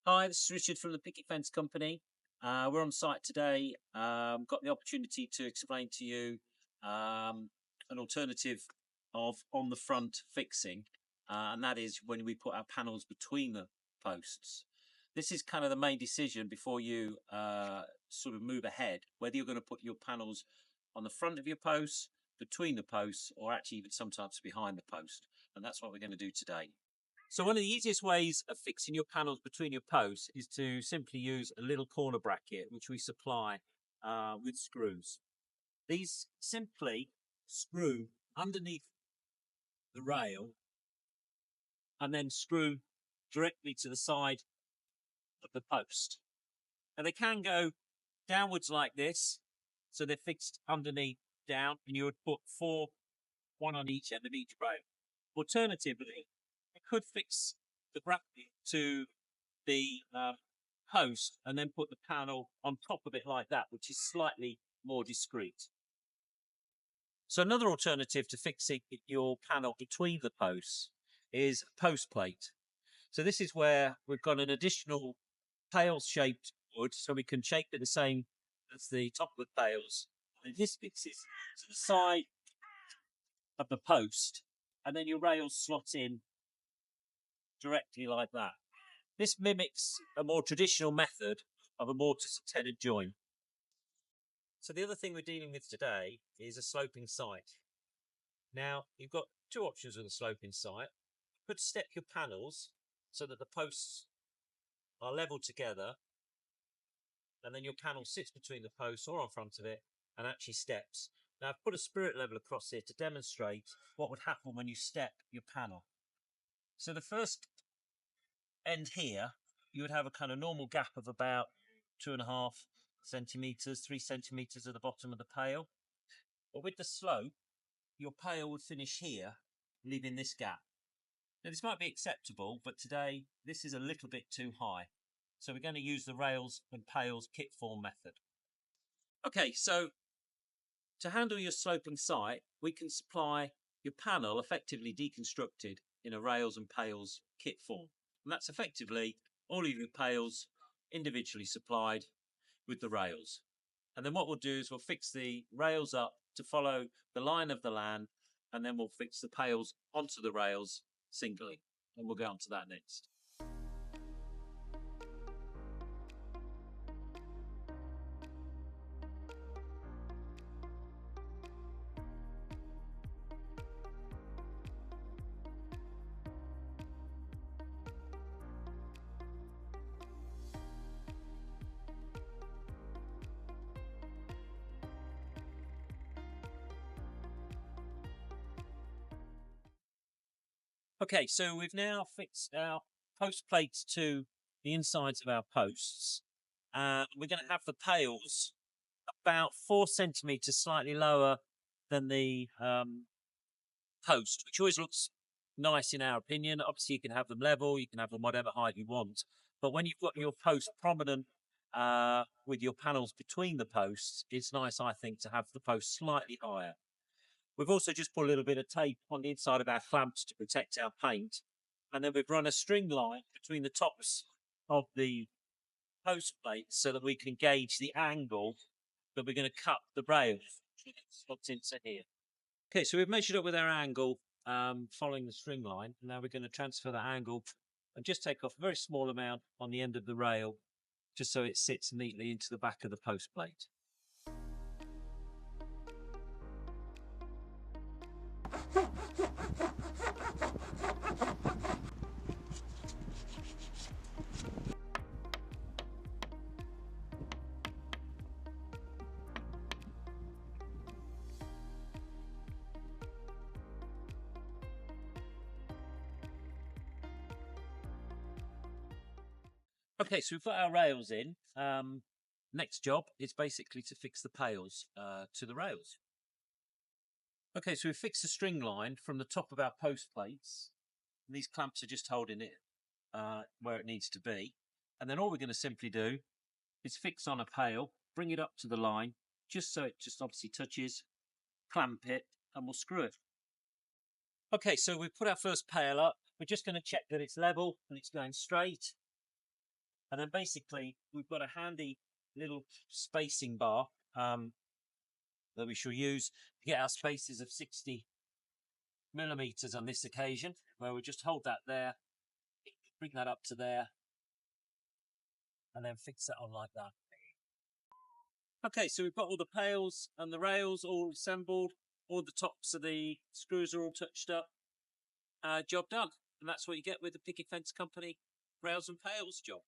Hi, this is Richard from the Picket Fence Company. We're on site today. Got the opportunity to explain to you an alternative of on the front fixing, and that is when we put our panels between the posts. This is kind of the main decision before you sort of move ahead, whether you're going to put your panels on the front of your posts, between the posts, or actually even sometimes behind the post. And that's what we're going to do today. So one of the easiest ways of fixing your panels between your posts is to simply use a little corner bracket, which we supply with screws. These simply screw underneath the rail and then screw directly to the side of the post. And they can go downwards like this, so they're fixed underneath down, and you would put four, one on each end of each rail. Alternatively, you could fix the bracket to the post and then put the panel on top of it like that, which is slightly more discreet. So another alternative to fixing your panel between the posts is a post plate. So this is where we've got an additional pail shaped wood, so we can shape it the same as the top of the pails. And this fixes to the side of the post, and then your rails slot in directly like that. This mimics a more traditional method of a mortise and tenon joint. So the other thing we're dealing with today is a sloping site. Now, you've got two options with a sloping site. You could step your panels so that the posts are level together, and then your panel sits between the posts or in front of it and actually steps. Now, I've put a spirit level across here to demonstrate what would happen when you step your panel. So the first end here, you would have a kind of normal gap of about 2.5 centimetres, 3 centimetres at the bottom of the pail. But with the slope, your pail would finish here, leaving this gap. Now this might be acceptable, but today this is a little bit too high. So we're going to use the rails and pails kit form method. Okay, so to handle your sloping site, we can supply your panel effectively deconstructed in a rails and pails kit form. And that's effectively all of your pails individually supplied with the rails. And then what we'll do is we'll fix the rails up to follow the line of the LAN, and then we'll fix the pails onto the rails singly. And we'll go on to that next. Okay, so we've now fixed our post plates to the insides of our posts. We're going to have the pails about 4 centimetres slightly lower than the post, which always looks nice in our opinion. Obviously, you can have them level, you can have them whatever height you want. But when you've got your post prominent with your panels between the posts, it's nice, I think, to have the post slightly higher. We've also just put a little bit of tape on the inside of our clamps to protect our paint. And then we've run a string line between the tops of the post plates so that we can gauge the angle that we're going to cut the rail slots into here. Okay, so we've measured up with our angle following the string line. Now we're going to transfer that angle and just take off a very small amount on the end of the rail, just so it sits neatly into the back of the post plate. Okay, so we've got our rails in. Next job is basically to fix the pails to the rails. Okay, so we've fixed the string line from the top of our post plates. And these clamps are just holding it where it needs to be. And then all we're going to simply do is fix on a pail, bring it up to the line, just so it just obviously touches, clamp it, and we'll screw it. Okay, so we've put our first pail up. We're just going to check that it's level and it's going straight. And then basically we've got a handy little spacing bar that we shall use to get our spaces of 60 millimeters on this occasion, where we just hold that there, bring that up to there, and then fix it on like that. Okay, so we've got all the pails and the rails all assembled, all the tops of the screws are all touched up, job done. And that's what you get with the Picket Fence Company rails and pails job.